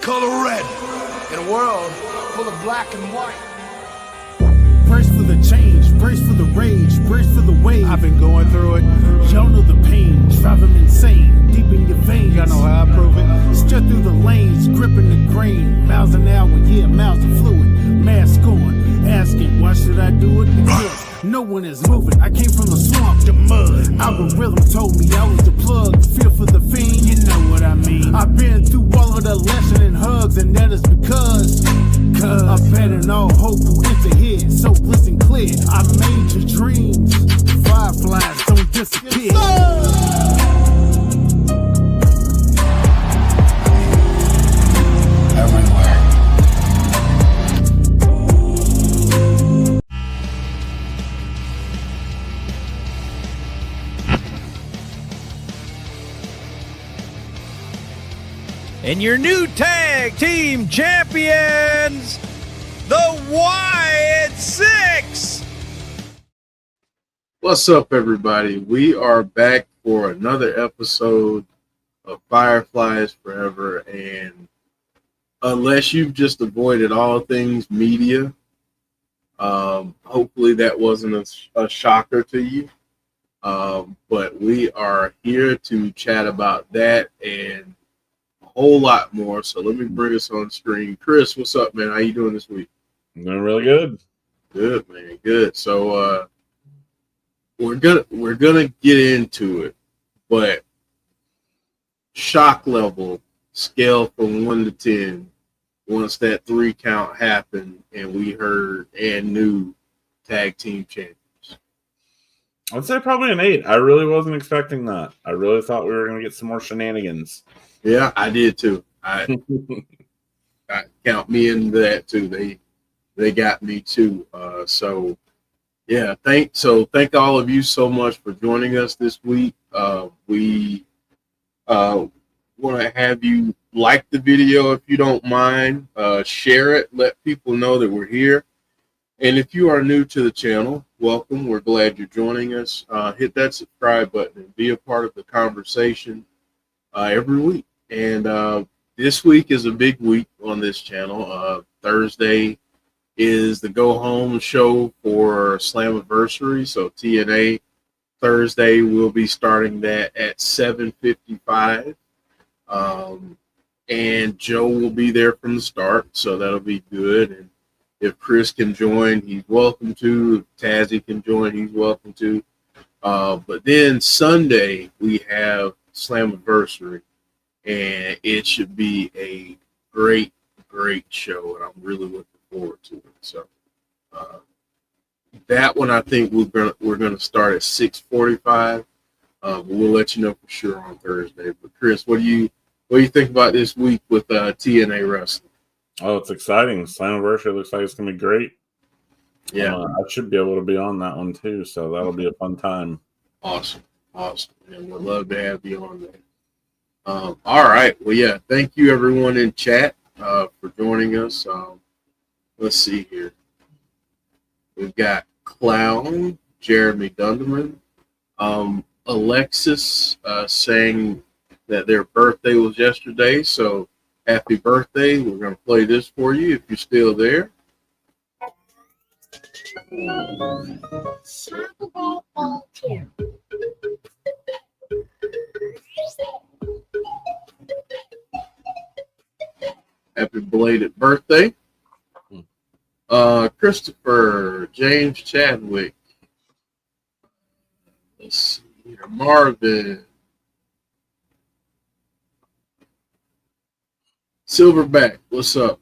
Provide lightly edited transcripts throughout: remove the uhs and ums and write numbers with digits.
color red. In a world full of black and white. Brace for the change, brace for the rage, brace for the wave. I've been going through it. Y'all know the pain, driving me insane, deep in your veins. Y'all know how I prove it. Strut through the lanes, gripping the grain. Miles an hour, yeah, miles of fluid. Mask on, asking, why should I do it? Because no one is moving. I came from the swamp, the mud. Algorithm told me I was the plug. Feel for the fiend, you know what I mean. I've been through all of the lesson and hugs, and that is because I'm better than all hope who enter here. So listen clear, I made your dreams. Fireflies don't disappear. And your new tag team champions, the Wyatt Sicks. What's up, everybody? We are back for another episode of Fireflies Forever. And unless you've just avoided all things media, hopefully that wasn't a shocker to you. But we are here to chat about that and whole lot more. So let me bring us on screen. Chris, what's up, man? How you doing this week? Doing really good. Good, man. Good. So we're gonna get into it, but shock level scale from 1 to 10. Once that 3 count happened and we heard and knew tag team champions. I'd say probably an 8. I really wasn't expecting that. I really thought we were going to get some more shenanigans. Yeah, I did too. I count me into that too. They got me too. So yeah, thank all of you so much for joining us this week. We want to have you like the video if you don't mind. Share it. Let people know that we're here. And if you are new to the channel, welcome. We're glad you're joining us. Hit that subscribe button and be a part of the conversation every week. And this week is a big week on this channel. Thursday is the go home show for Slammiversary. So TNA Thursday, we'll be starting that at 7:55. And Joe will be there from the start, so that'll be good. And if Chris can join, he's welcome to. If Tazzy can join, he's welcome to. But then Sunday, we have Slammiversary. And it should be a great, great show, and I'm really looking forward to it. So that one, I think we're gonna start at 6:45. We'll let you know for sure on Thursday. But Chris, what do you think about this week with TNA wrestling? Oh, it's exciting. Slammiversary looks like it's gonna be great. Yeah, I should be able to be on that one too, so that'll be a fun time. Awesome, and we'd love to have you on there. All right. Well, yeah, thank you everyone in chat for joining us. Let's see here. We've got Clown, Jeremy Dunderman, Alexis saying that their birthday was yesterday. So happy birthday. We're going to play this for you if you're still there. Happy belated birthday. Christopher, James Chadwick. Let's see here. Marvin. Silverback, what's up?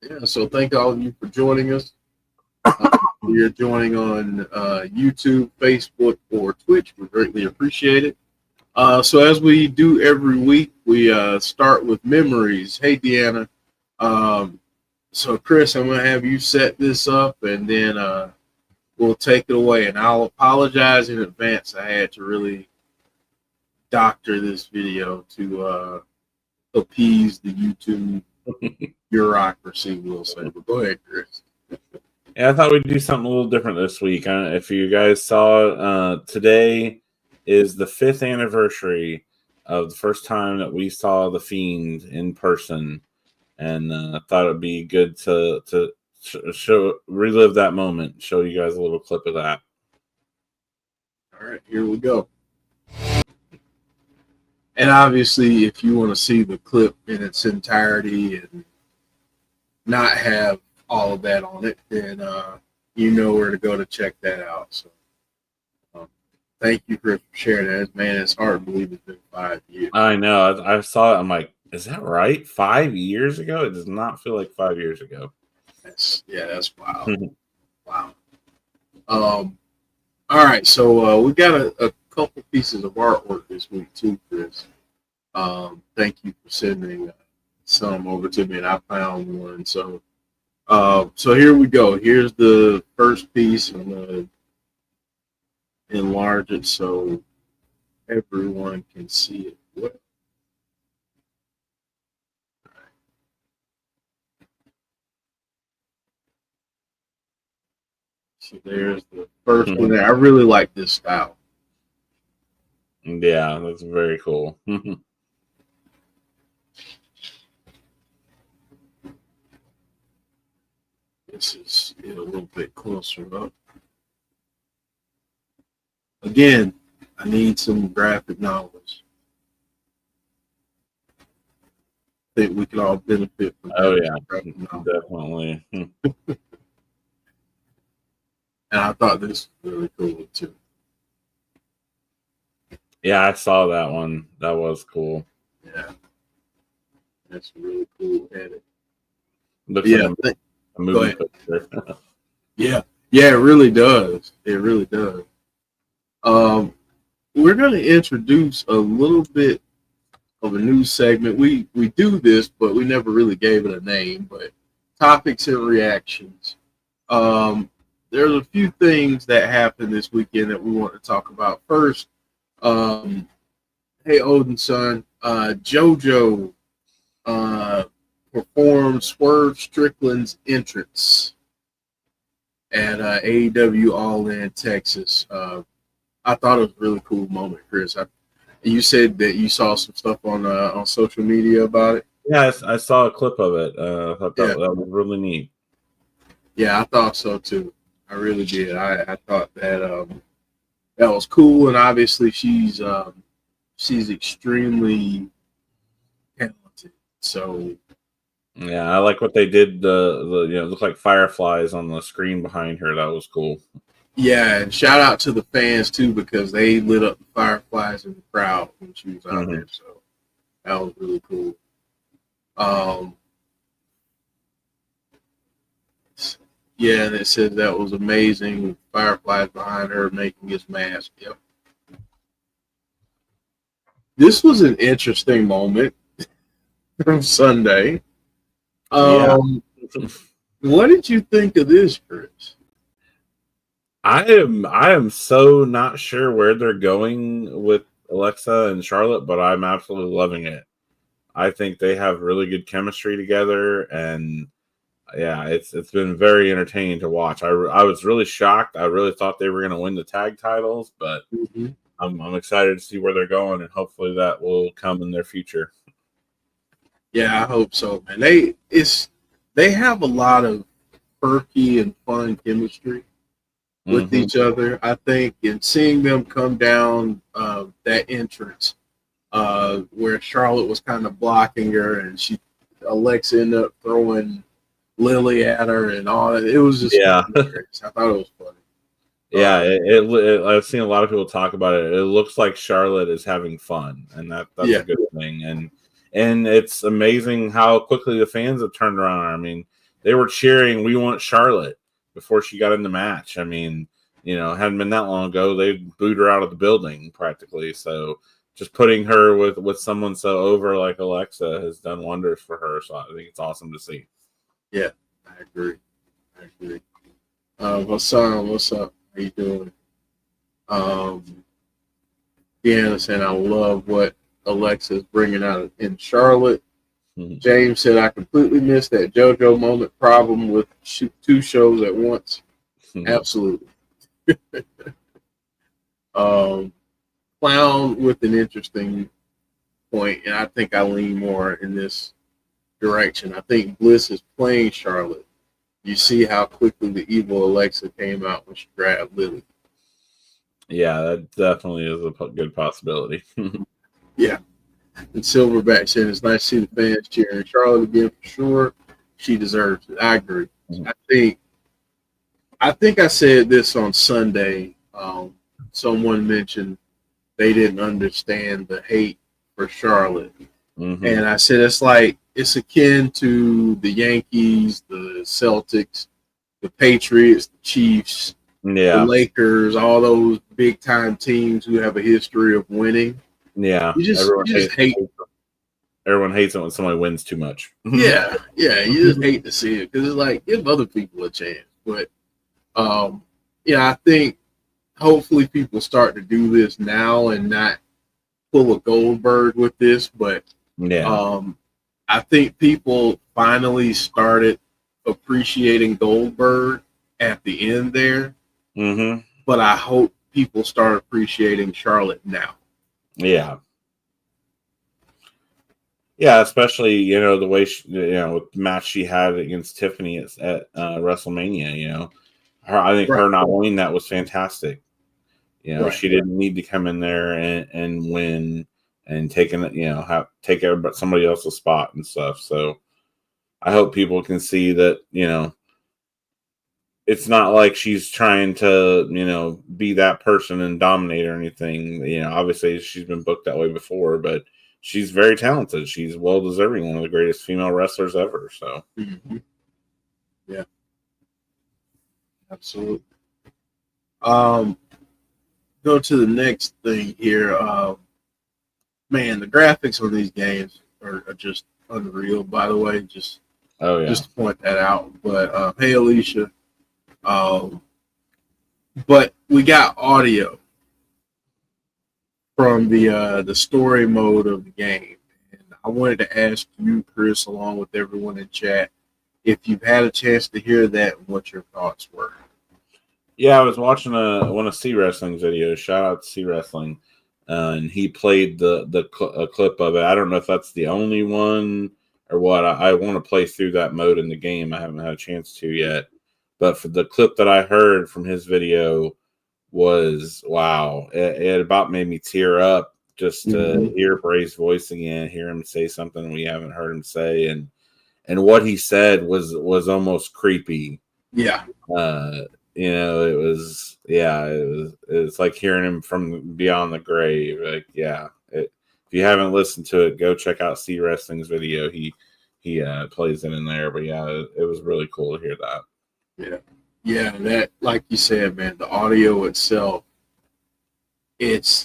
Yeah, so thank all of you for joining us. You're joining on YouTube, Facebook, or Twitch. We greatly appreciate it. So as we do every week, we start with memories. Hey, Deanna. So, Chris, I'm going to have you set this up, and then we'll take it away. And I'll apologize in advance. I had to really doctor this video to appease the YouTube bureaucracy, we'll say. But go ahead, Chris. Yeah, I thought we'd do something a little different this week. If you guys saw, today is the 5th anniversary of the first time that we saw the Fiend in person, and I thought it'd be good to relive that moment. Show you guys a little clip of that. All right, here we go. And obviously, if you want to see the clip in its entirety and not have all of that on it, then you know where to go to check that out. So thank you, Chris, for sharing that. Man, it's hard to believe it's been 5 years. I know. I saw it. I'm like, is that right? 5 years ago? It does not feel like 5 years ago. That's wild. Wow. All right, so we got a couple pieces of artwork this week too, Chris. Thank you for sending some over to me, and I found one. So here we go. Here's the first piece. I'm gonna enlarge it so everyone can see it. What? So there's the first one there. I really like this style. Yeah, that's very cool. This is a little bit closer up. Again, I need some graphic knowledge. I think we could all benefit from Oh yeah, graphic knowledge. definitely. And I thought this was really cool too. Yeah, I saw that one. That was cool. Yeah. That's really cool edit. Looks Yeah. like a movie picture. Yeah, it really does. It really does. We're going to introduce a little bit of a new segment. We do this, but we never really gave it a name. But topics and reactions. There's a few things that happened this weekend that we want to talk about. First, hey Odin's son, JoJo performed Swerve Strickland's entrance at AEW All In Texas. I thought it was a really cool moment, Chris. You said that you saw some stuff on social media about it. Yeah, I saw a clip of it. I thought that was really neat. Yeah, I thought so too. I really did. I thought that that was cool, and obviously she's extremely talented. So yeah, I like what they did. The it looked like fireflies on the screen behind her. That was cool. yeah, and shout out to the fans too, because they lit up the fireflies in the crowd when she was out there. So that was really cool. Yeah, and it said that was amazing. Fireflies behind her making his mask. Yep. This was an interesting moment from Sunday. What did you think of this, Chris? I am so not sure where they're going with Alexa and Charlotte, but I'm absolutely loving it. I think they have really good chemistry together, and yeah, it's been very entertaining to watch. I was really shocked. I really thought they were going to win the tag titles, but I'm excited to see where they're going, and hopefully that will come in their future. Yeah, I hope so, man. They have a lot of perky and fun chemistry with each other, I think, and seeing them come down that entrance where Charlotte was kind of blocking her, and Alexa ended up throwing Lily at her and all that. It was just I thought it was funny. Yeah, I've seen a lot of people talk about it. It looks like Charlotte is having fun, and that's a good thing. And it's amazing how quickly the fans have turned around. I mean, they were cheering, "We want Charlotte," before she got in the match. I mean, hadn't been that long ago. They booed her out of the building practically. So just putting her with someone so over like Alexa has done wonders for her. So I think it's awesome to see. Yeah, I agree. Hassan, what's up? How you doing? Deanna saying, I love what Alexa is bringing out in Charlotte. James said, I completely missed that JoJo moment problem with two shows at once. Absolutely. Clown with an interesting point, and I think I lean more in this direction. I think Bliss is playing Charlotte. You see how quickly the evil Alexa came out when she grabbed Lily. Yeah, that definitely is a good possibility. Yeah. And Silverback said it's nice to see the fans cheering Charlotte again for sure. She deserves it. I agree. I think I said this on Sunday. Someone mentioned they didn't understand the hate for Charlotte. Mm-hmm. And I said it's akin to the Yankees, the Celtics, the Patriots, the Chiefs, the Lakers, all those big time teams who have a history of winning. Yeah, you just hate. Everyone hates it when somebody wins too much. Yeah, you just hate to see it because it's like give other people a chance. But I think hopefully people start to do this now and not pull a Goldberg with this. But I think people finally started appreciating Goldberg at the end there. Mm-hmm. But I hope people start appreciating Charlotte now. Yeah. Yeah, especially, the way the match she had against Tiffany at WrestleMania, I think her not winning that was fantastic. She didn't need to come in there and win and take somebody else's spot and stuff. So I hope people can see that, it's not like she's trying to, be that person and dominate or anything. Obviously she's been booked that way before, but she's very talented. She's well deserving, one of the greatest female wrestlers ever. So, yeah, absolutely. Go to the next thing here. Man, the graphics on these games are just unreal. By the way, just to point that out. But hey, Alicia. But we got audio from the story mode of the game, and I wanted to ask you, Chris, along with everyone in chat, if you've had a chance to hear that and what your thoughts were. Yeah, I was watching one of C Wrestling's videos. Shout out to C Wrestling, and he played a clip of it. I don't know if that's the only one or what. I want to play through that mode in the game. I haven't had a chance to yet. But for the clip that I heard from his video was, wow. It about made me tear up just to hear Bray's voice again, hear him say something we haven't heard him say. And what he said was almost creepy. Yeah. It's like hearing him from beyond the grave. Like, yeah. If you haven't listened to it, go check out C Wrestling's video. He plays it in there. But yeah, it was really cool to hear that. Yeah, that, like you said, man, the audio itself, it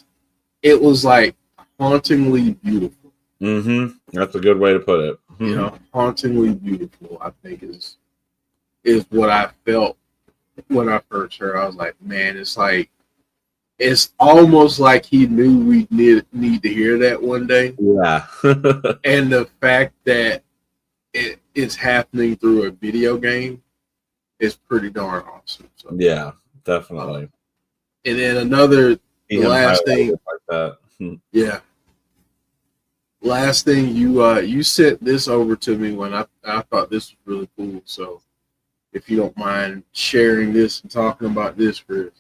was like hauntingly beautiful. Mm-hmm. That's a good way to put it. Mm-hmm. Hauntingly beautiful, I think is what I felt when I first heard. I was like, man, it's almost like he knew we need to hear that one day. Yeah. And the fact that it's happening through a video game is pretty darn awesome. So, yeah, definitely. And then the last thing, like that. Yeah. Last thing, you sent this over to me when I thought this was really cool. So, if you don't mind sharing this and talking about this, Chris.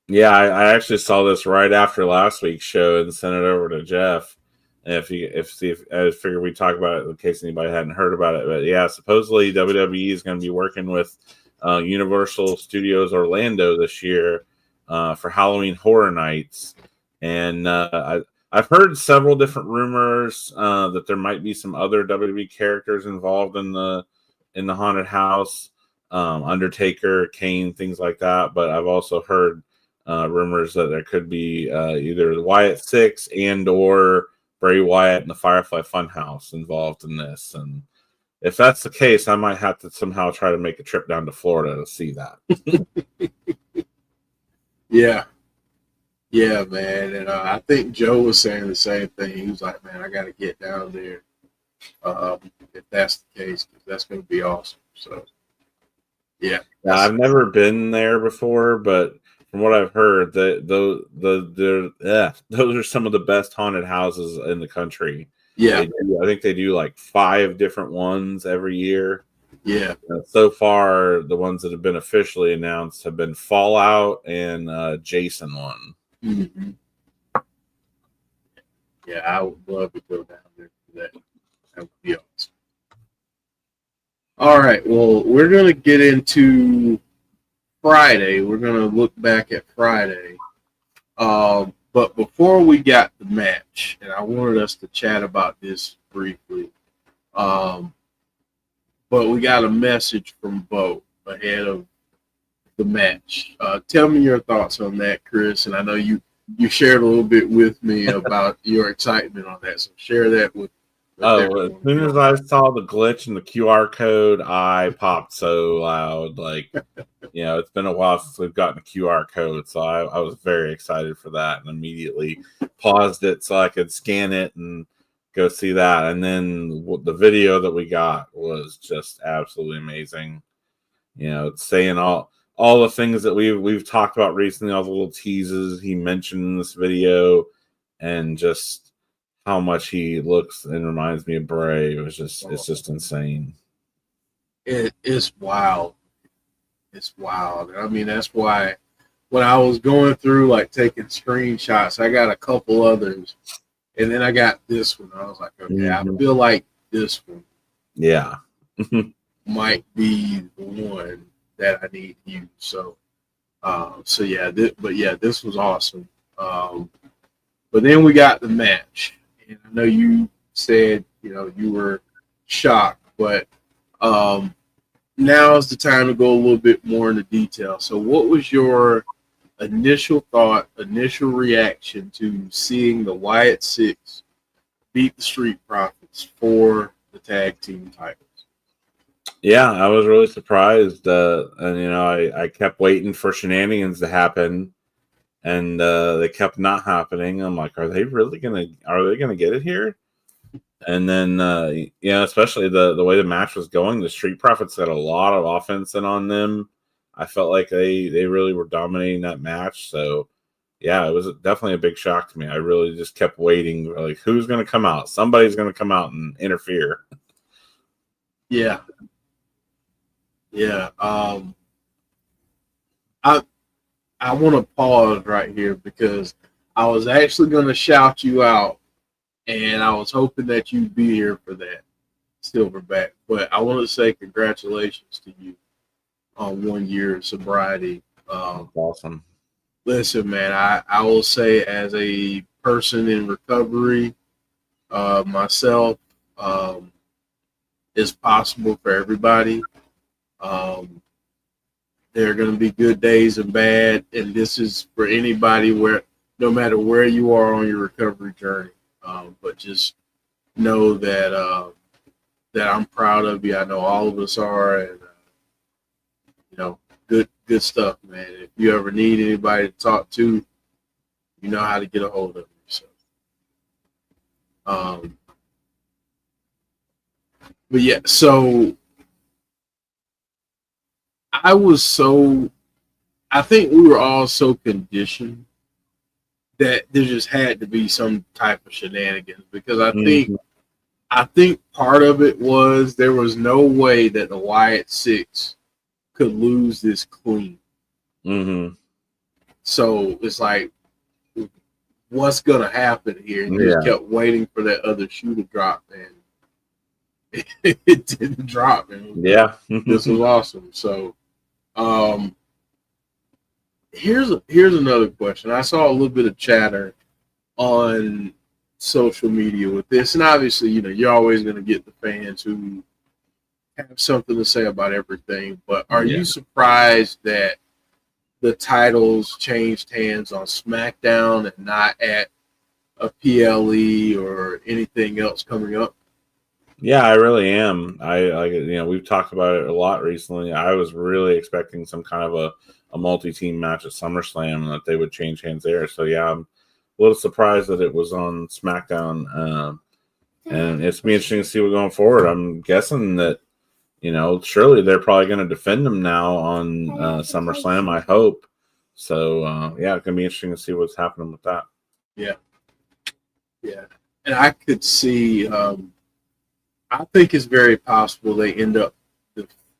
Yeah, I actually saw this right after last week's show and sent it over to Jeff. And I figured we'd talk about it in case anybody hadn't heard about it. But yeah, supposedly WWE is going to be working with Universal Studios Orlando this year for Halloween Horror Nights, and I've heard several different rumors that there might be some other WWE characters involved in the haunted house, Undertaker, Kane, things like that. But I've also heard rumors that there could be either the Wyatt Sicks and or Bray Wyatt and the Firefly Funhouse involved in this. And if that's the case, I might have to somehow try to make a trip down to Florida to see that. Yeah, man. And I think Joe was saying the same thing. He was like, man, I got to get down there if that's the case, because that's going to be awesome. So, yeah. Now, I've never been there before, but from what I've heard, those are some of the best haunted houses in the country. Yeah. I think they do like 5 different ones every year. Yeah. So far, the ones that have been officially announced have been Fallout and Jason one. Mm-hmm. Yeah, I would love to go down there for that. That would be awesome. All right, well, we're going to get into Friday. We're going to look back at Friday. But before we got the match, and I wanted us to chat about this briefly, but we got a message from Bo ahead of the match. Tell me your thoughts on that, Chris, and I know you shared a little bit with me about your excitement on that, so share that with as soon as I saw the glitch in the QR code, I popped so loud. Like, it's been a while since we've gotten a QR code, so I was very excited for that and immediately paused it so I could scan it and go see that. And then the video that we got was just absolutely amazing. It's saying all the things that we've talked about recently, all the little teases he mentioned in this video, and just how much he looks and reminds me of Bray. It's just insane. It's wild. It's wild. I mean, that's why when I was going through like taking screenshots, I got a couple others, and then I got this one. I was like, okay, I feel like this one, might be the one that I need to use. So yeah, this was awesome. But then we got the match. And I know you said, you were shocked, but now is the time to go a little bit more into detail. So what was your initial thought, initial reaction to seeing the Wyatt Sicks beat the Street Profits for the tag team titles? Yeah, I was really surprised. And, I kept waiting for shenanigans to happen. And they kept not happening. I'm like, are they gonna get it here? And then especially the way the match was going, the Street Profits had a lot of offense in on them. I felt like they really were dominating that match. So yeah, it was definitely a big shock to me. I really just kept waiting, like, who's gonna come out? Somebody's gonna come out and interfere. Yeah. I want to pause right here because I was actually going to shout you out, and I was hoping that you'd be here for that, Silverback. But I want to say congratulations to you on 1 year of sobriety. Awesome. Listen, man, I will say as a person in recovery myself, it's possible for everybody. There are going to be good days and bad, and this is for anybody no matter where you are on your recovery journey. But just know that I'm proud of you. I know all of us are, and good stuff, man. If you ever need anybody to talk to, you know how to get a hold of me. So, but yeah, so. I think we were all so conditioned that there just had to be some type of shenanigans, because I think part of it was there was no way that the Wyatt Sicks could lose this clean. Mm-hmm. So it's like, what's going to happen here? And you just kept waiting for that other shoe to drop, and it didn't drop. And this was awesome. So, here's another question. I saw a little bit of chatter on social media with this, and obviously, you're always going to get the fans who have something to say about everything. But are you surprised that the titles changed hands on SmackDown and not at a PLE or anything else coming up? Yeah, I really am. We've talked about it a lot recently. I was really expecting some kind of a multi-team match at SummerSlam and that they would change hands there. So yeah, I'm a little surprised that it was on SmackDown. And it's be interesting to see what going forward. I'm guessing that, surely they're probably going to defend them now on SummerSlam, I hope. So yeah, it's going to be interesting to see what's happening with that. Yeah. Yeah. and I could see. I think it's very possible they end up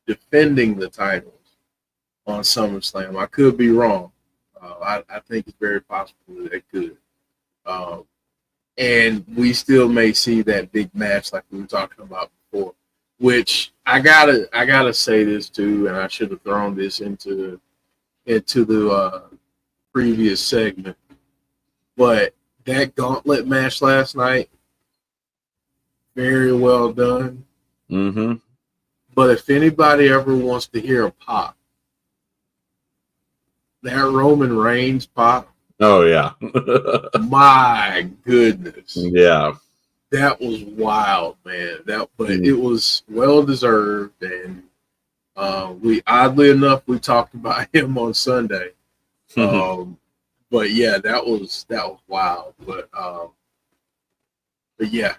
defending the titles on SummerSlam. I could be wrong. I think it's very possible that they could. And we still may see that big match like we were talking about before. Which I gotta say this too, and I should have thrown this into the previous segment. But that gauntlet match last night, very well done. Mm-hmm. But if anybody ever wants to hear a pop, that Roman Reigns pop. Oh yeah. My goodness. Yeah. That was wild, man. It was well deserved, and we oddly enough we talked about him on Sunday. But yeah, that was wild. But yeah.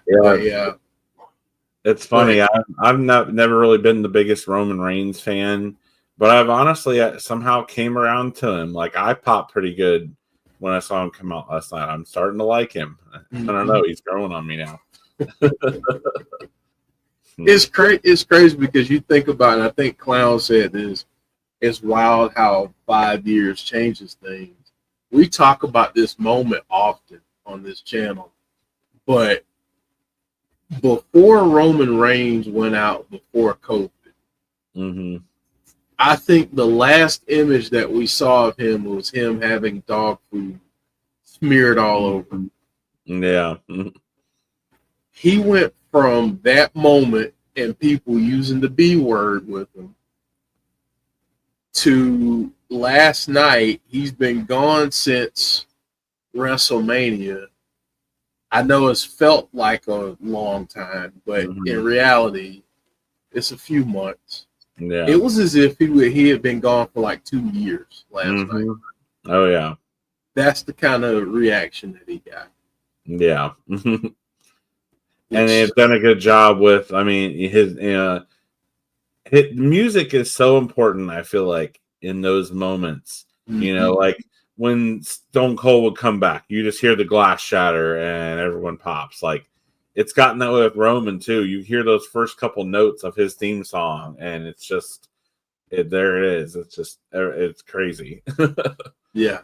It's funny. I've never really been the biggest Roman Reigns fan, but I've honestly somehow came around to him. Like I popped pretty good when I saw him come out last night. I'm starting to like him. I don't know. He's growing on me now. It's crazy because you think about it. I think Clown said this. It's wild how 5 years changes things. We talk about this moment often on this channel, but before Roman Reigns went out before COVID, I think the last image that we saw of him was him having dog food smeared all over him. Yeah. He went from that moment and people using the B word with him to last night. He's been gone since WrestleMania. I know it's felt like a long time, but in reality, it's a few months. Yeah. It was as if he had been gone for like 2 years last night. Oh yeah. That's the kind of reaction that he got. Yeah. And they've done a good job with, I mean, his music is so important, I feel like, in those moments. You know, like when Stone Cold would come back, you just hear the glass shatter and everyone pops. Like, it's gotten that way with Roman, too. You hear those first couple notes of his theme song, and it's just, there it is. It's just, it's crazy. Yeah.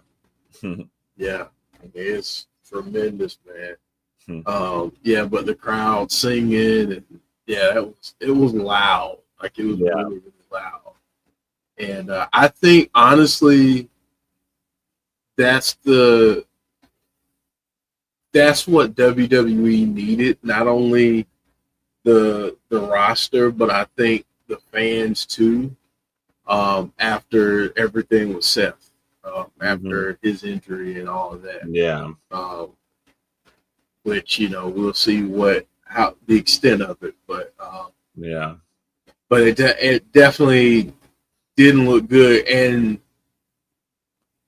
Yeah. It's tremendous, man. Yeah, but the crowd singing, and yeah, it was loud. Like it was really, really loud. And I think honestly, that's what WWE needed. Not only the roster, but I think the fans too. After everything was Seth, after his injury and all of that. Yeah. Which, you know, we'll see how the extent of it, but yeah, but it definitely didn't look good. And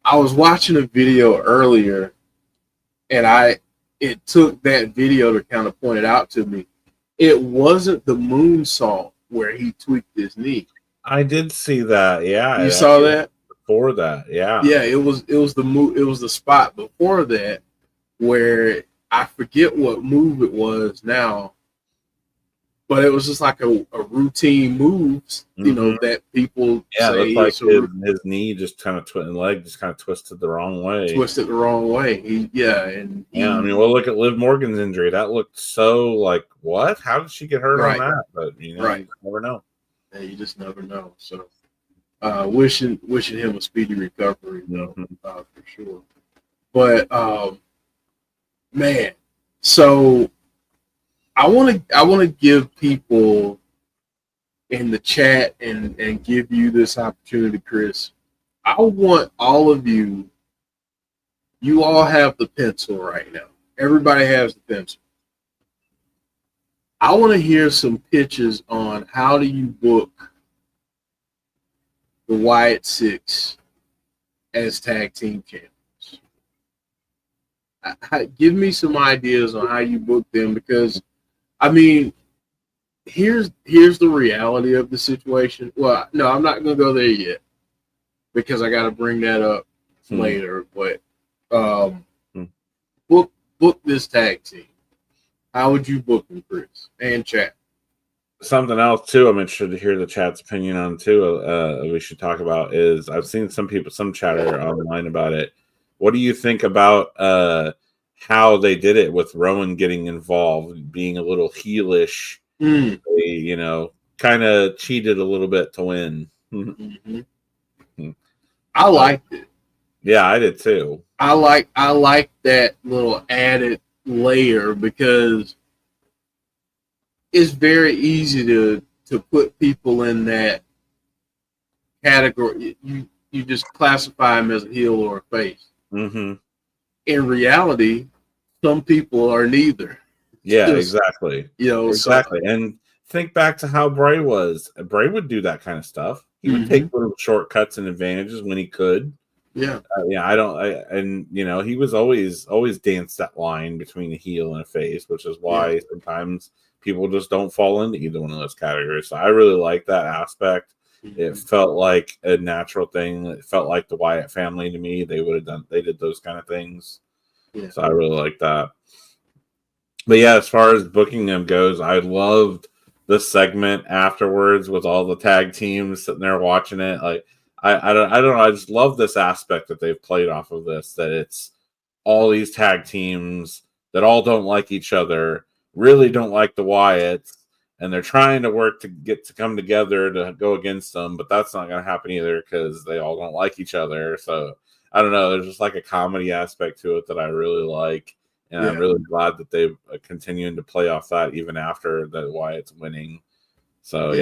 I was watching a video earlier, and it took that video to kind of point it out to me. It wasn't the moonsault where he tweaked his knee. I did see that. Yeah, you saw that before that. Yeah, yeah. It was the spot before that where. I forget what move it was now, but it was just like a routine moves, you know, that people say. Like his knee just kind of leg just kind of twisted the wrong way. Twisted the wrong way. I mean, well, look at Liv Morgan's injury. That looked so like, what? How did she get hurt on that? But you know, you never know. Yeah, you just never know. So, wishing him a speedy recovery, for sure. But man, so I want to give people in the chat and give you this opportunity, Chris. I want all of you. You all have the pencil right now. Everybody has the pencil. I want to hear some pitches on how do you book the Wyatt Sicks as tag team champions. Give me some ideas on how you book them, because I mean, here's the reality of the situation. Well, no, I'm not going to go there yet because I got to bring that up later. But book this tag team. How would you book them, Chris and chat? Something else too I'm interested to hear the chat's opinion on too, we should talk about is I've seen some chatter online about it. What do you think about how they did it with Rowan getting involved, being a little heelish? They, kind of cheated a little bit to win. I liked it. Yeah, I did too. I like that little added layer because it's very easy to put people in that category. You just classify them as a heel or a face. Mm-hmm. In reality, some people are neither. Yeah, exactly. Exactly. So, and think back to how Bray was. Bray would do that kind of stuff. He would take little shortcuts and advantages when he could. Yeah. He was always danced that line between a heel and a face, which is why sometimes people just don't fall into either one of those categories. So I really like that aspect. It felt like a natural thing. It felt like the Wyatt family to me. They did those kind of things. Yeah. So I really like that. But yeah, as far as booking them goes, I loved the segment afterwards with all the tag teams sitting there watching it. Like I don't know. I just love this aspect that they've played off of this, that it's all these tag teams that all don't like each other, really don't like the Wyatts, and they're trying to work to get to come together to go against them, but that's not going to happen either because they all don't like each other. So I don't know. There's just like a comedy aspect to it that I really like, and I'm really glad that they're continuing to play off that even after the Wyatts winning. So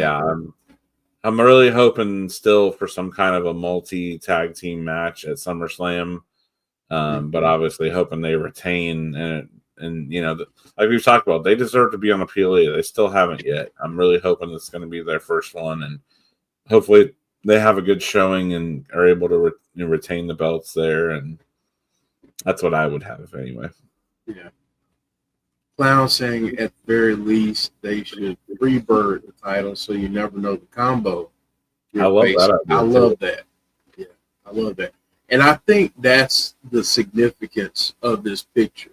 I'm really hoping still for some kind of a multi-tag team match at SummerSlam, but obviously hoping they retain and like we've talked about, they deserve to be on the PLE. They still haven't yet. I'm really hoping it's going to be their first one, and hopefully they have a good showing and are able to retain the belts there, and that's what I would have anyway. Yeah. Clown saying at the very least they should rebirth the title so you never know the combo. I love that. I love that. Yeah, I love that. And I think that's the significance of this picture.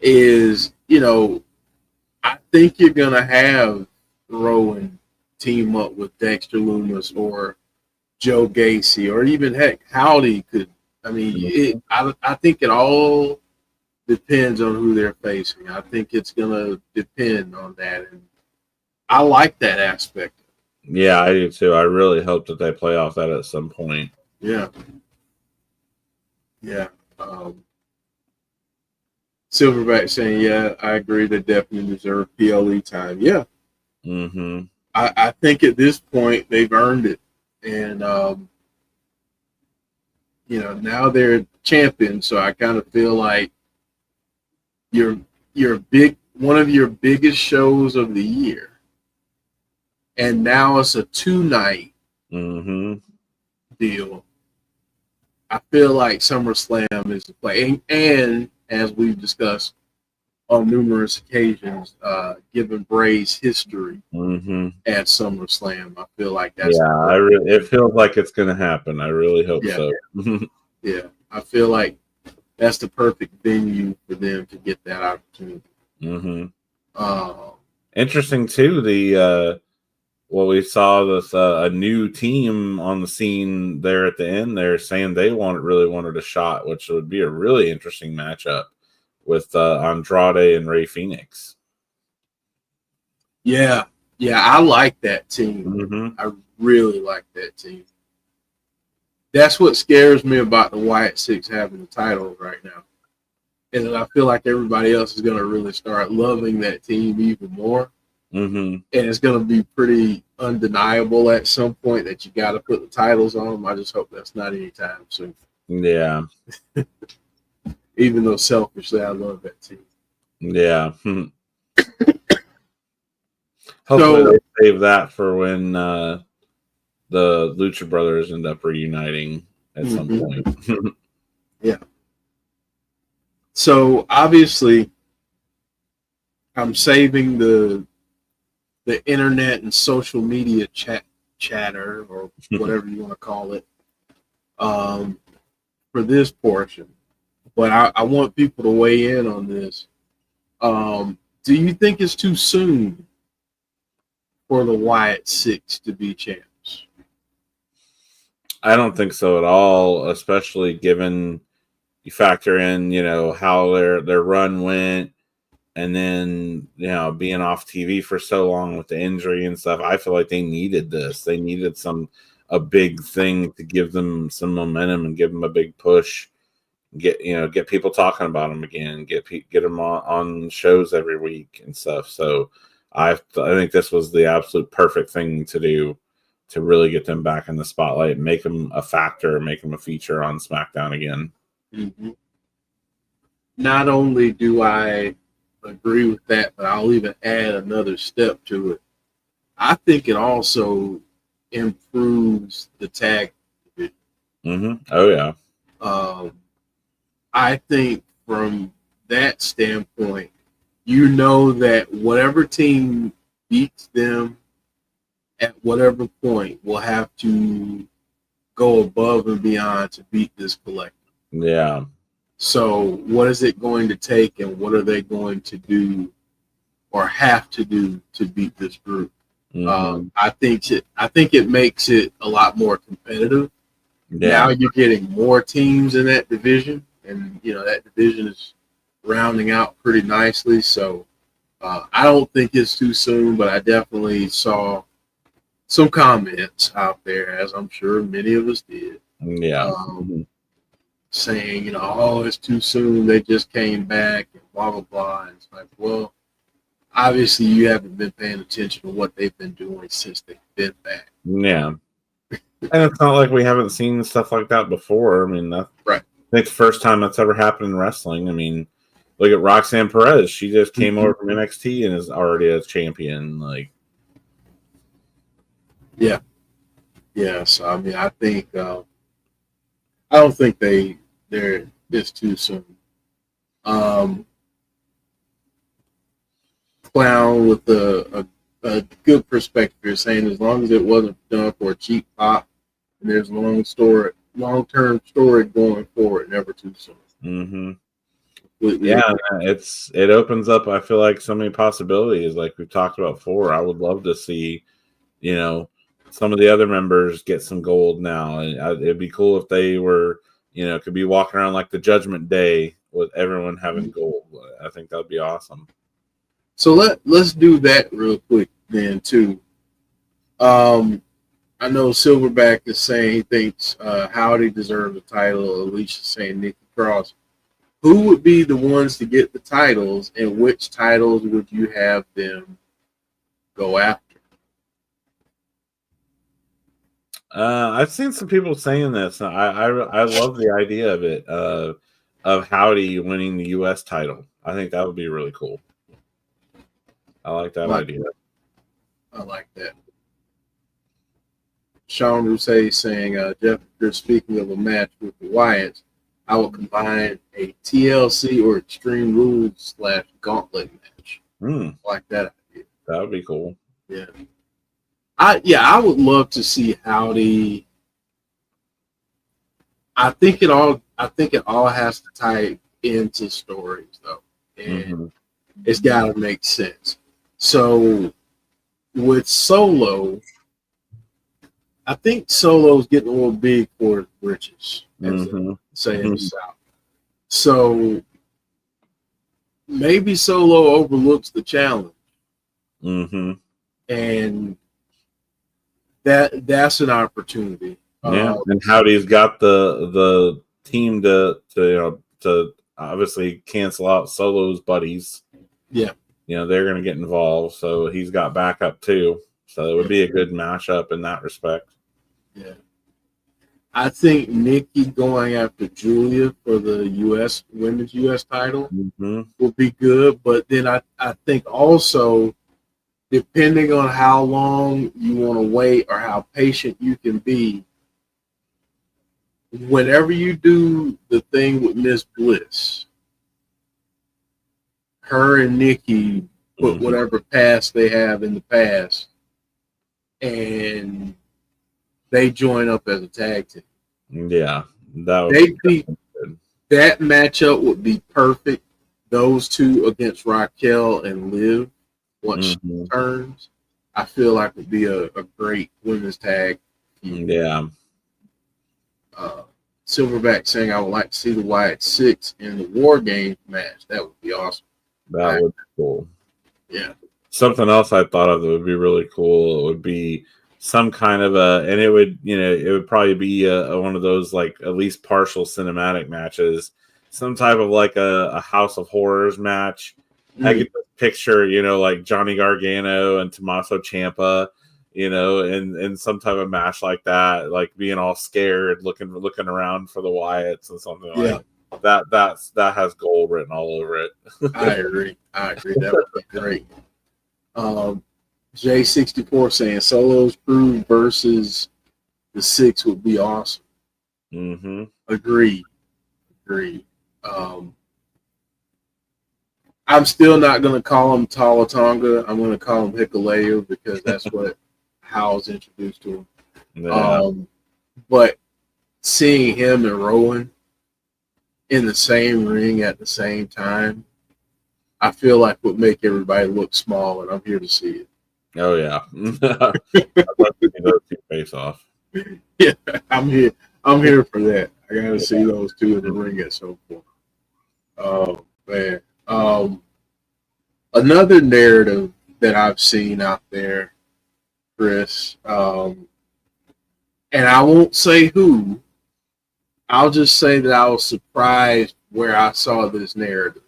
Is, I think you're going to have Rowan team up with Dexter Lumis or Joe Gacy, or even heck, Howdy could. I mean, I think it all depends on who they're facing. I think it's going to depend on that. And I like that aspect. Yeah, I do too. I really hope that they play off that at some point. Yeah. Yeah. Silverback saying, yeah, I agree. They definitely deserve PLE time. Yeah. I think at this point they've earned it. And, now they're champions. So I kind of feel like one of your biggest shows of the year. And now it's a 2-night deal. I feel like SummerSlam is the play. And as we've discussed on numerous occasions, given Bray's history at SummerSlam, I feel like that's it feels like it's going to happen. I really hope so. Yeah, I feel like that's the perfect venue for them to get that opportunity. Interesting too. What we saw this a new team on the scene there at the end. They're saying they really wanted a shot, which would be a really interesting matchup with Andrade and Rey Fenix. Yeah, I like that team. I really like that team. That's what scares me about the Wyatt Sicks having the title right now. And I feel like everybody else is going to really start loving that team even more. And it's going to be pretty undeniable at some point that you got to put the titles on them. I just hope that's not anytime soon. Yeah. Even though selfishly, I love that team. Yeah. Hopefully they save that for when the Lucha Brothers end up reuniting at some point. Yeah. So obviously, I'm saving the internet and social media chatter or whatever you want to call it for this portion. But I want people to weigh in on this. Do you think it's too soon for the Wyatt Sicks to be champs? I don't think so at all, especially given you factor in, how their run went, and then being off TV for so long with the injury and stuff. I feel like they needed this. They needed a big thing to give them some momentum and give them a big push. Get people talking about them again. Get them on shows every week and stuff. So I think this was the absolute perfect thing to do to really get them back in the spotlight, make them a factor, make them a feature on SmackDown again. Mm-hmm. Not only do I agree with that, but I'll even add another step to it. I think it also improves the tag division. Mm-hmm. Oh, yeah. I think from that standpoint, that whatever team beats them at whatever point will have to go above and beyond to beat this collective. Yeah. So what is it going to take, and what are they going to do or have to do to beat this group? Mm-hmm. I think it makes it a lot more competitive. Yeah. Now you're getting more teams in that division, and that division is rounding out pretty nicely. So I don't think it's too soon, but I definitely saw some comments out there, as I'm sure many of us did. Yeah. Saying, it's too soon. They just came back and blah, blah, blah. And it's like, well, obviously you haven't been paying attention to what they've been doing since they've been back. Yeah. And it's not like we haven't seen stuff like that before. I mean, that's right. I think the first time that's ever happened in wrestling. I mean, look at Roxanne Perez. She just came over from NXT and is already a champion. Like, yeah. Yeah. So, I mean, I think, I don't think they're this too soon. Clown with a good perspective is saying as long as it wasn't done for a cheap pop, and there's long-term story going forward, never too soon. Mm-hmm. Yeah, it opens up, I feel like, so many possibilities, like we've talked about before. I would love to see, some of the other members get some gold now. And it'd be cool if they were, could be walking around like the Judgment Day with everyone having gold. I think that'd be awesome. So let's do that real quick then too. I know Silverback is saying he thinks Howdy deserves the title. Alicia's saying Nikki Cross. Who would be the ones to get the titles, and which titles would you have them go after? I've seen some people saying this. I love the idea of it, of Howdy winning the U.S. title. I think that would be really cool. I like that idea. I like that. Sean Rousset saying, Jeff, if you're speaking of a match with the Wyatts, I would combine a TLC or Extreme Rules / Gauntlet match. I like that idea. That would be cool. Yeah. I would love to see Howdy. I think it all has to tie into stories though. And it's gotta make sense. So with Solo, I think Solo's getting a little big for his britches, as they say in the South. So maybe Solo overlooks the challenge. And that's an opportunity. Yeah, and Howdy's got the team to obviously cancel out Solo's buddies. Yeah. They're going to get involved, so he's got backup too. So it would be a good mashup in that respect. Yeah. I think Nikki going after Julia for the women's U.S. title will be good, but then I think also, depending on how long you want to wait or how patient you can be, whenever you do the thing with Miss Bliss, her and Nikki put whatever past they have in the past, and they join up as a tag team. Yeah, that matchup would be perfect. those two against Raquel and Liv once she returns, I feel like would be a great women's tag team. Yeah. Silverback saying I would like to see the Wyatt Sicks in the War Games match. That would be awesome. That would be cool. Yeah. Something else I thought of that would be really cool. It would be some kind of and it would probably be one of those like at least partial cinematic matches, some type of like a House of Horrors match. I get the picture, like Johnny Gargano and Tommaso Ciampa, in some type of match like that, like being all scared, looking around for the Wyatts and something like that. That has gold written all over it. I agree. That would be great. J64 saying Solo's crew versus the Six would be awesome. Agreed. I'm still not going to call him Talatonga. I'm going to call him Hikuleo because that's what Howell's introduced to him. But seeing him and Rowan in the same ring at the same time, I feel like would make everybody look small, and I'm here to see it. Oh yeah, I'd like to see those two face off. Yeah, I'm here. I'm here for that. I got to see those two in the ring at some point. Oh man. Another narrative that I've seen out there, Chris, and I won't say who. I'll just say that I was surprised where I saw this narrative.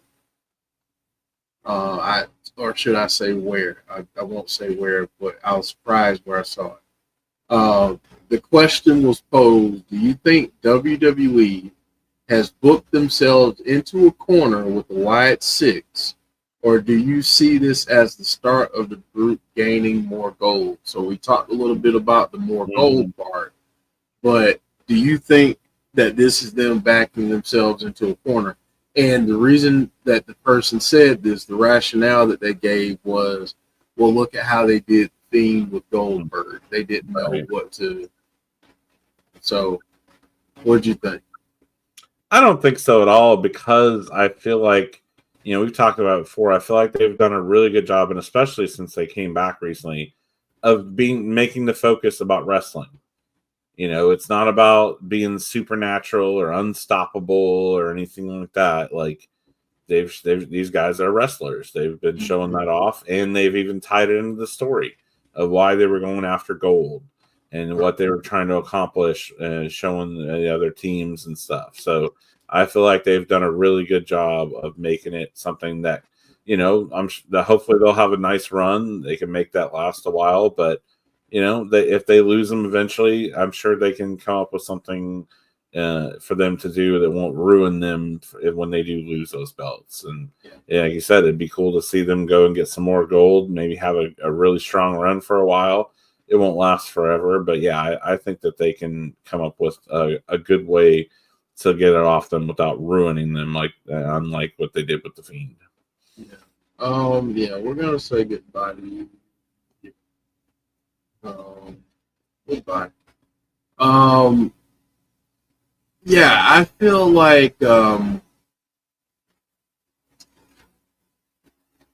Or should I say where? I won't say where, but I was surprised where I saw it. The question was posed: do you think WWE has booked themselves into a corner with the Wyatt Sicks, or do you see this as the start of the group gaining more gold? So we talked a little bit about the more gold part, but do you think that this is them backing themselves into a corner? And the reason that the person said this, the rationale that they gave was, well, look at how they did Fiend with Goldberg. They didn't know what to. So, what'd you think? I don't think so at all, because I feel like, we've talked about it before. I feel like they've done a really good job, and especially since they came back recently, of making the focus about wrestling. It's not about being supernatural or unstoppable or anything like that. Like these guys are wrestlers. They've been showing that off, and they've even tied it into the story of why they were going after gold and what they were trying to accomplish, showing the other teams and stuff. So I feel like they've done a really good job of making it something that, hopefully they'll have a nice run. They can make that last a while, but if they lose them eventually, I'm sure they can come up with something for them to do that won't ruin them when they do lose those belts. And like you said, it'd be cool to see them go and get some more gold, maybe have a really strong run for a while. It won't last forever, but I think that they can come up with a good way to get it off them without ruining them, unlike what they did with the Fiend. We're gonna say goodbye to you. Goodbye. I feel like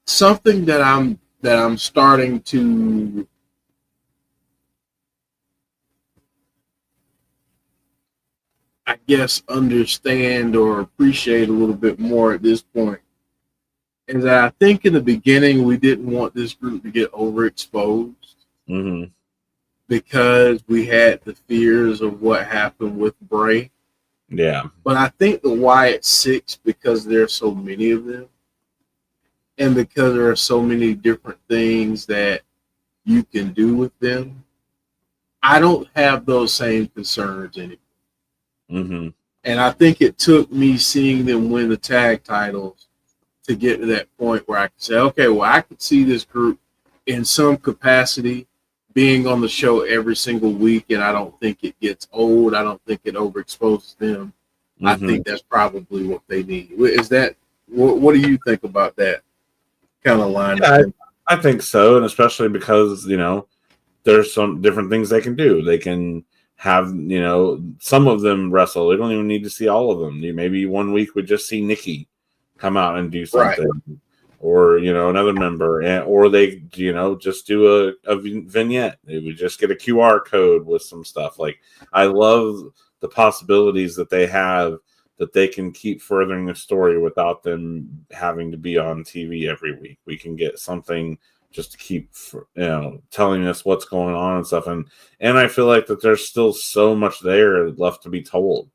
something that I'm starting to understand or appreciate a little bit more at this point is that I think in the beginning we didn't want this group to get overexposed. Because we had the fears of what happened with Bray. Yeah. But I think the Wyatt Sicks, because there are so many of them, and because there are so many different things that you can do with them, I don't have those same concerns anymore. And I think it took me seeing them win the tag titles to get to that point where I could say, okay, well, I could see this group in some capacity being on the show every single week, and I don't think it gets old. I don't think it overexposes them. I think that's probably what they need. Is that what do you think about that kind of line? I think so, and especially because there's some different things they can do. They can have some of them wrestle. They don't even need to see all of them. Maybe one week we just see Nikki come out and do something, or another member, or they just do a vignette. They would just get a QR code with some stuff. Like, I love the possibilities that they have, that they can keep furthering the story without them having to be on TV every week. We can get something just to keep telling us what's going on and stuff, and I feel like that there's still so much there left to be told.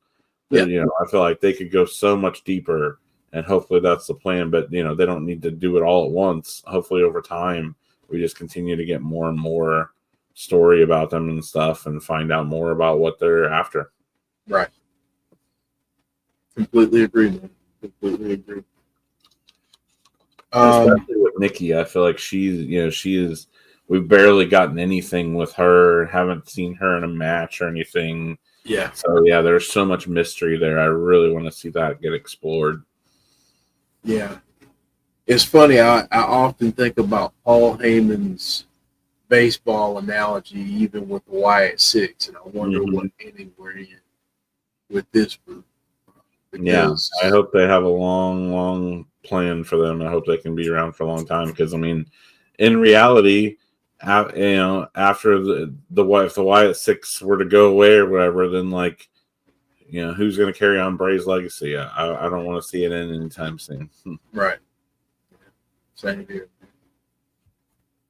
That, I feel like they could go so much deeper, and hopefully that's the plan. But they don't need to do it all at once. Hopefully over time we just continue to get more and more story about them and stuff, and find out more about what they're after. Right. Completely agree, man. Completely agree. Especially with Nikki, I feel like she is. We've barely gotten anything with her. Haven't seen her in a match or anything. Yeah. So yeah, there's so much mystery there. I really want to see that get explored. Yeah. It's funny. I often think about Paul Heyman's baseball analogy, even with the Wyatt Sicks, and I wonder what inning we're in with this group. Because, I hope they have a long plan for them. I hope they can be around for a long time. Because in reality, after if the Wyatt Sicks were to go away or whatever, then who's going to carry on Bray's legacy? I don't want to see it end anytime soon. Right. Same here.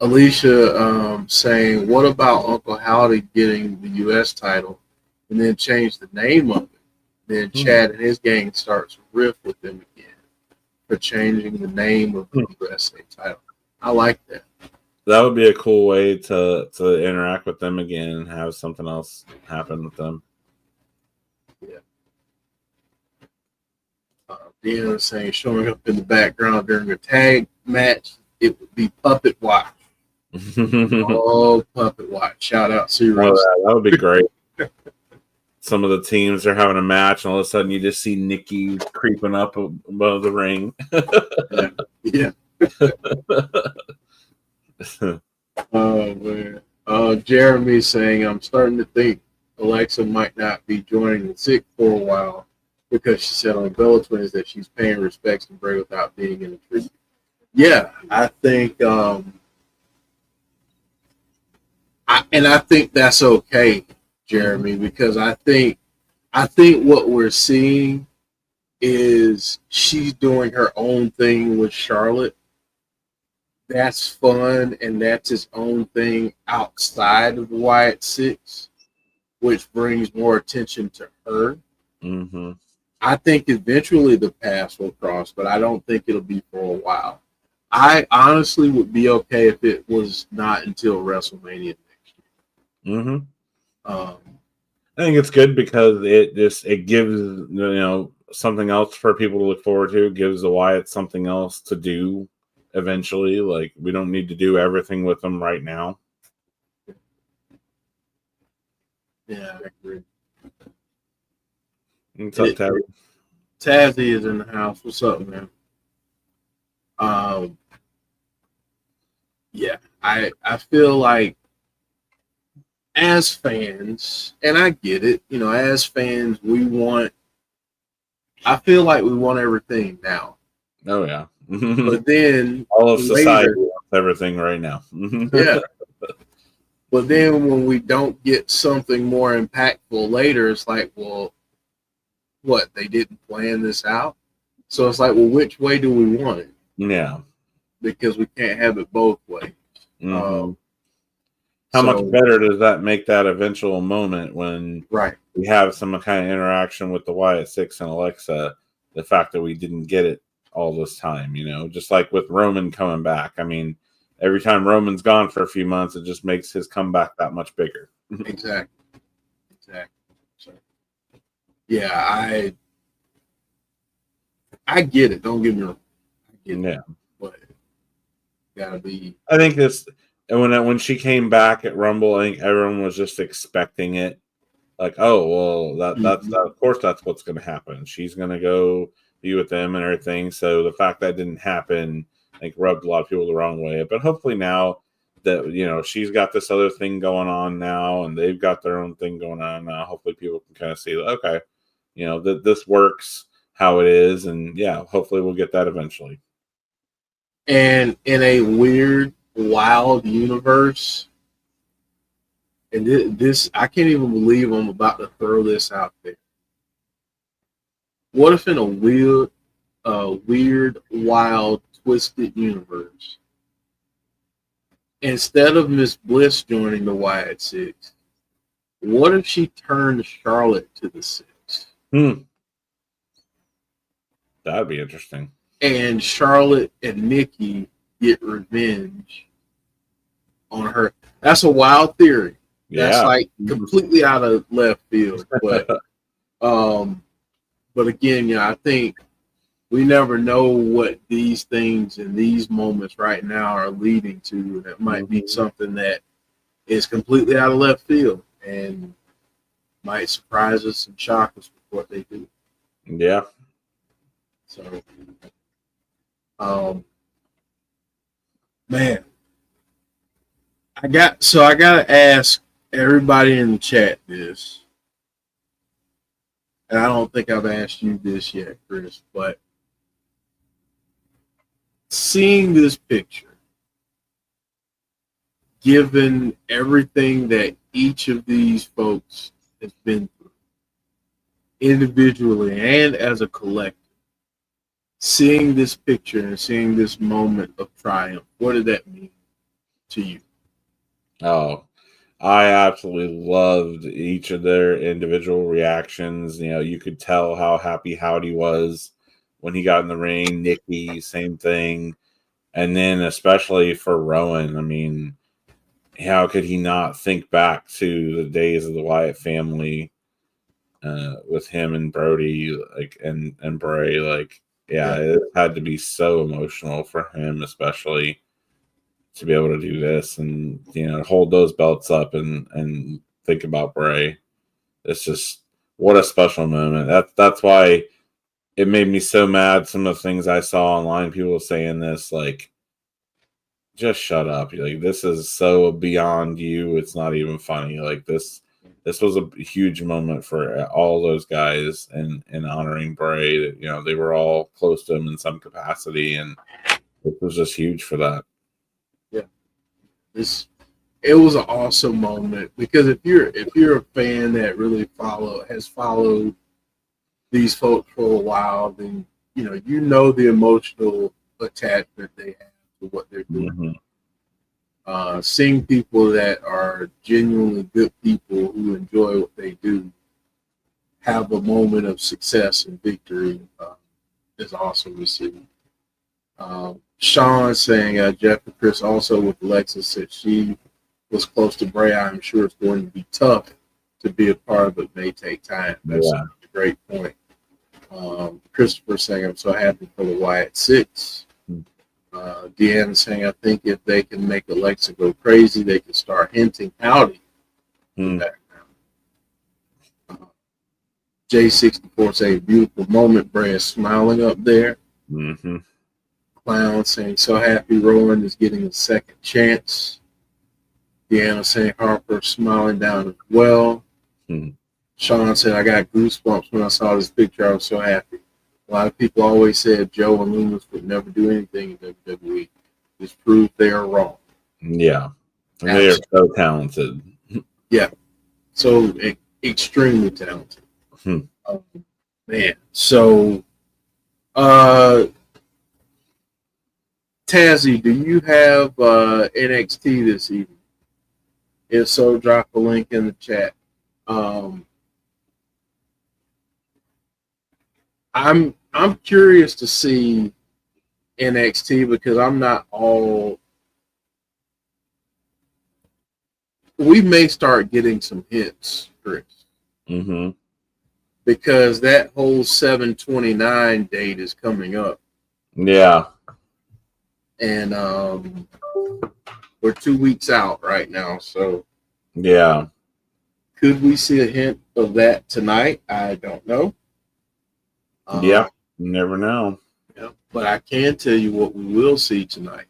Alicia saying, what about Uncle Howdy getting the U.S. title and then change the name of it? Then Chad and his gang starts a riff with them again for changing the name of the USA title. I like that. That would be a cool way to interact with them again and have something else happen with them. Yeah. Deanna was saying, showing up in the background during a tag match, it would be Puppet Watch. Oh, Puppet Watch. Shout out to that would be great. Some of the teams are having a match, and all of a sudden you just see Nikki creeping up above the ring. Yeah. Oh, man. Jeremy saying, I'm starting to think Alexa might not be joining the Sick for a while because she said on Bella Twins that she's paying respects to Bray without being in the tribute. Yeah, I think, I think that's okay, Jeremy, because I think what we're seeing is she's doing her own thing with Charlotte. That's fun, and that's its own thing outside of the Wyatt Sicks, which brings more attention to her. Mm-hmm. I think eventually the paths will cross, but I don't think it'll be for a while. I honestly would be okay if it was not until WrestleMania next year. Mm-hmm. I think it's good because it gives something else for people to look forward to. It gives the Wyatt something else to do eventually. Like, we don't need to do everything with them right now. Yeah, I agree. What's up, Tabby? Tazzy is in the house. What's up, man? Yeah, I feel like as fans, and I get it, as fans, I feel like we want everything now. Oh, yeah. But then all of society wants everything right now. Yeah. But then when we don't get something more impactful later, it's like, well, what? They didn't plan this out? So it's like, well, which way do we want it? Yeah. Because we can't have it both ways. Mm-hmm. How much better does that make that eventual moment when we have some kind of interaction with the Wyatt Sicks and Alexa, the fact that we didn't get it all this time, just like with Roman coming back. I mean, every time Roman's gone for a few months, it just makes his comeback that much bigger. Exactly. So, yeah, I get it. Don't get me wrong. I get it. Yeah. But gotta be. I think this, and when she came back at Rumble, I think everyone was just expecting it. Like, oh, well, that's of course that's what's going to happen. She's going to go be with them and everything. So the fact that didn't happen, I think, rubbed a lot of people the wrong way. But hopefully now that she's got this other thing going on now, and they've got their own thing going on now, hopefully people can kind of see, okay, that this works. how it is, and yeah, hopefully we'll get that eventually. And in a weird, wild universe, and this I can't even believe I'm about to throw this out there. What if in a weird, wild, twisted universe, instead of Miss Bliss joining the Wyatt Sicks, what if she turned Charlotte to the Six? That'd be interesting. And Charlotte and Nikki get revenge on her. That's a wild theory. That's like completely out of left field. But again, yeah, I think we never know what these things and these moments right now are leading to. And it might be something that is completely out of left field and might surprise us and shock us with what they do. Yeah. So, man, I got to ask everybody in the chat this, and I don't think I've asked you this yet, Chris, but seeing this picture, given everything that each of these folks has been through, individually and as a collective, seeing this picture and seeing this moment of triumph, what did that mean to you? Oh, I absolutely loved each of their individual reactions. You know, you could tell how happy Howdy was when he got in the ring. Nikki, same thing. And then especially for Rowan, I mean, how could he not think back to the days of the Wyatt family with him and Brody, like, and Bray, like, yeah, it had to be so emotional for him, especially to be able to do this and, you know, hold those belts up and think about Bray. It's just, what a special moment. That's why it made me so mad. Some of the things I saw online, people saying this, like, just shut up. Like, this is so beyond you. It's not even funny. Like, this was a huge moment for all those guys and honoring Bray. You know, they were all close to him in some capacity, and it was just huge for that. Yeah, it was an awesome moment, because if you're a fan that really has followed these folks for a while, then you know the emotional attachment they have to what they're doing. Mm-hmm. Seeing people that are genuinely good people who enjoy what they do have a moment of success and victory is awesome to see. Sean saying, Jeff and Chris also with Alexa said she was close to Bray. I'm sure it's going to be tough to be a part of, but may take time. That's a great point. Christopher saying, I'm so happy for the Wyatt Sicks. Deanna saying, I think if they can make Alexa go crazy, they can start hinting Howdy in the background. J64 saying, beautiful moment. Bray is smiling up there. Mm-hmm. Clown saying, so happy Rowan is getting a second chance. Deanna saying, Harper smiling down as well. Mm-hmm. Sean said, I got goosebumps when I saw this picture. I was so happy. A lot of people always said Joe and Loomis would never do anything in WWE. This proved they are wrong. Yeah. And they are so talented. Yeah. So extremely talented. Man. So, Tazzy, do you have NXT this evening? If so, drop a link in the chat. I'm curious to see NXT because I'm not all. We may start getting some hints, Chris. Mm-hmm. Because that whole 7/29 date is coming up. Yeah. And we're 2 weeks out right now, so yeah. Could we see a hint of that tonight? I don't know. Yeah, you never know. Yeah, but I can tell you what we will see tonight.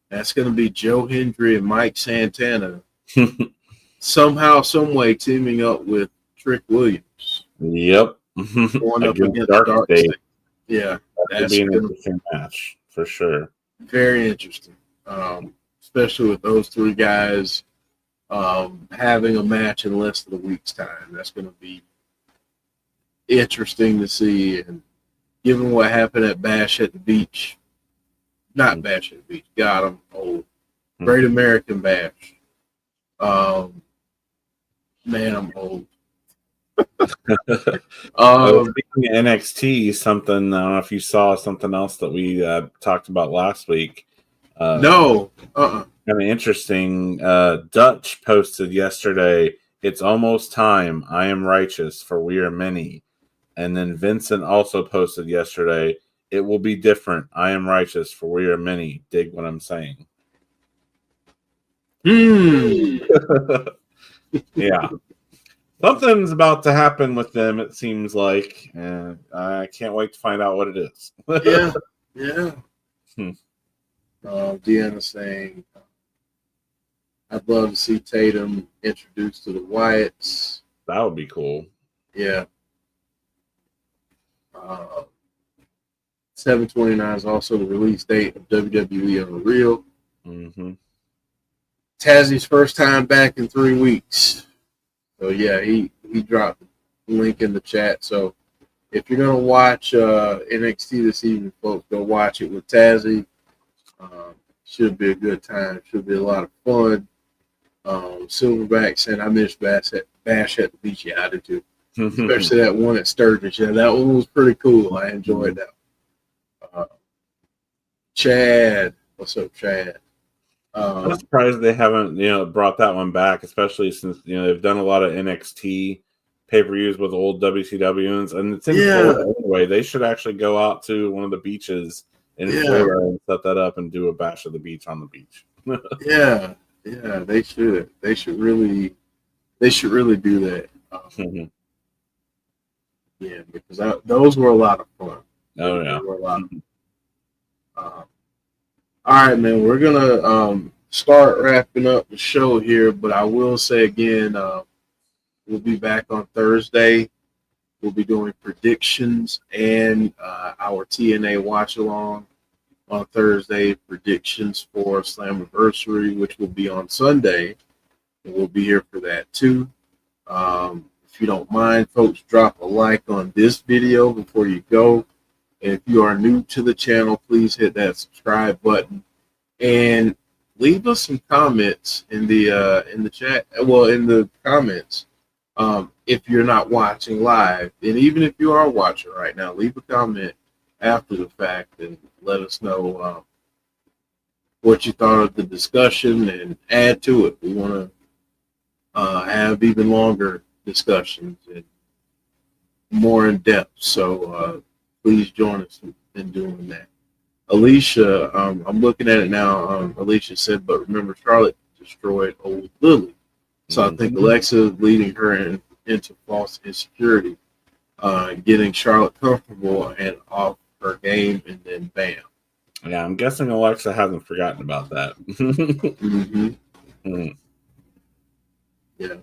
That's going to be Joe Hendry and Mike Santana somehow, some way teaming up with Trick Williams. Yep. going up against Dark State. Yeah, That'd be an interesting match for sure. Very interesting, especially with those three guys having a match in less than a week's time. That's going to be interesting to see. And given what happened at Bash at the Beach, not Bash at the Beach, God, I'm old. Great American Bash. Man, I'm old. Speaking of NXT, something, I don't know if you saw something else that we talked about last week. No. Kind of interesting. Dutch posted yesterday, "It's almost time. I am righteous, for we are many." And then Vincent also posted yesterday, "It will be different. I am righteous, for we are many." Dig what I'm saying? Yeah. Something's about to happen with them, it seems like. And I can't wait to find out what it is. Yeah. Deanna saying, I'd love to see Tatum introduced to the Wyatts. That would be cool. Yeah. 7/29 is also the release date of WWE Unreal. Mm-hmm. Tazzy's first time back in 3 weeks. So, yeah, he dropped the link in the chat. So, if you're going to watch NXT this evening, folks, go watch it with Tazzy. Should be a good time. Should be a lot of fun. Silverback saying, I miss Bash at the Beach. Yeah, I do too. Especially that one at Sturgis. Yeah, that one was pretty cool. I enjoyed that. Chad. What's up, Chad? I'm surprised they haven't, brought that one back, especially since, they've done a lot of NXT pay-per-views with old WCWs, and it's in Florida anyway. They should actually go out to one of the beaches in Florida and set that up and do a Bash of the Beach on the beach. Yeah, they should. They should really do that. Yeah, because those were a lot of fun. Oh yeah. They were a lot of fun. All right, man. We're gonna start wrapping up the show here, but I will say again, we'll be back on Thursday. We'll be doing predictions and our TNA watch along on Thursday. Predictions for Slammiversary, which will be on Sunday, and we'll be here for that too. If you don't mind, folks, drop a like on this video before you go. And if you are new to the channel, please hit that subscribe button and leave us some comments in the chat. Well, in the comments, if you're not watching live, and even if you are watching right now, leave a comment after the fact and let us know what you thought of the discussion and add to it. We want to have even longer discussions and more in depth. So please join us in doing that. Alicia, I'm looking at it now. Alicia said, but remember, Charlotte destroyed old Lily. So I think Alexa is leading her into false insecurity, getting Charlotte comfortable and off her game, and then bam. Yeah, I'm guessing Alexa hasn't forgotten about that. Yeah.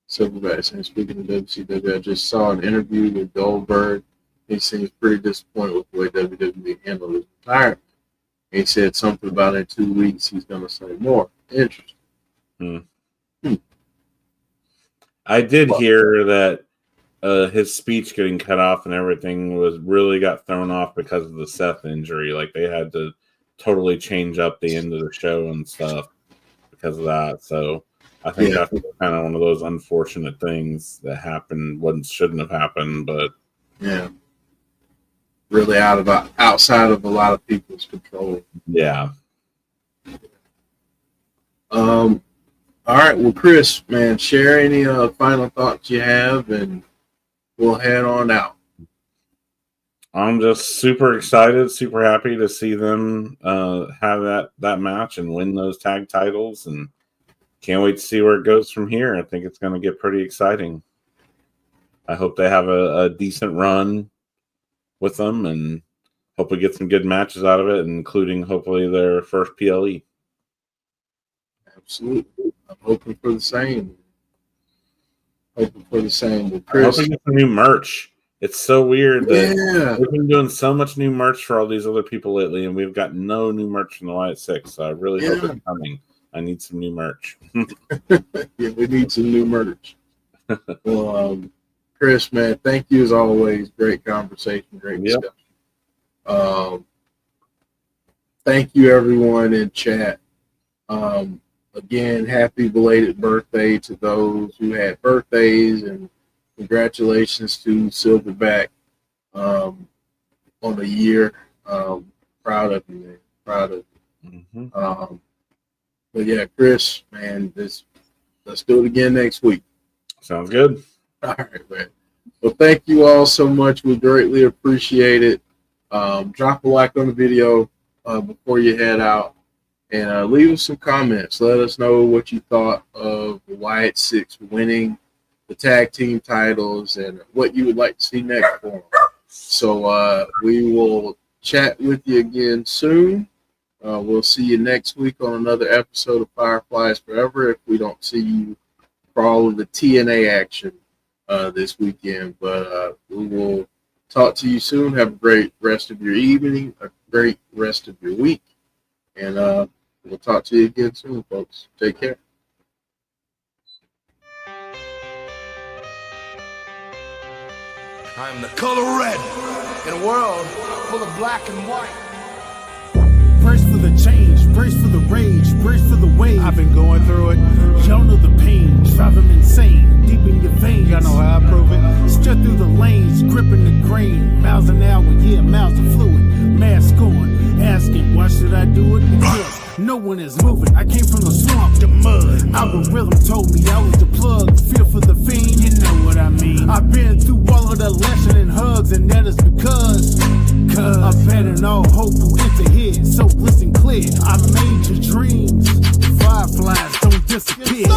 Silverback saying, speaking of WCW, I just saw an interview with Goldberg. He seems pretty disappointed with the way WWE handled his retirement. He said something about in 2 weeks he's going to say more. Interesting. I did hear that his speech getting cut off and everything really got thrown off because of the Seth injury. Like they had to totally change up the end of the show and stuff because of that. So I think that's kind of one of those unfortunate things that happened. Shouldn't have happened, but yeah, really outside of a lot of people's control. Yeah. All right. Well, Chris, man, share any final thoughts you have, and we'll head on out. I'm just super excited, super happy to see them have that match and win those tag titles, and can't wait to see where it goes from here. I think it's going to get pretty exciting. I hope they have a decent run with them, and hope we get some good matches out of it, including hopefully their first PLE. Absolutely. I'm hoping for the same. hoping for the same with I Chris. hope we get some new merch. It's so weird that Yeah. we've been doing so much new merch for all these other people lately, and we've got no new merch from the Wyatt Sicks. So I really hope it's coming. I need some new merch. Yeah, we need some new merch. Well, Chris, man, thank you as always. Great conversation, great discussion. Thank you, everyone in chat. Again, happy belated birthday to those who had birthdays, and congratulations to Silverback on the year. Proud of you, man. Proud of you. Mm-hmm. But yeah, Chris, man, let's do it again next week. Sounds good. All right, man. Well, thank you all so much. We greatly appreciate it. Drop a like on the video before you head out, and leave us some comments. Let us know what you thought of the Wyatt Sicks winning the tag team titles and what you would like to see next for them. So we will chat with you again soon. We'll see you next week on another episode of Fireflies Forever if we don't see you for all of the TNA action this weekend. But we will talk to you soon. Have a great rest of your evening, a great rest of your week. And we'll talk to you again soon, folks. Take care. I am the color red in a world full of black and white. Brace for the change, brace for the rage, brace for the wave. I've been going through it. Y'all know the pain, driving insane, deep in your veins. Y'all know how I prove it. Strut through the lanes, gripping the grain. Miles an hour, yeah, miles of fluid. Mask on, asking, why should I do it? Because no one is moving. I came from the swamp, the mud. Algorithm told me I was the plug. Feel for the fiend, you know what I mean. I've been through all of the lashing and hugs, and that is because I abandoned all hope who enter here. So listen clear, I made your dreams. Fireflies don't disappear.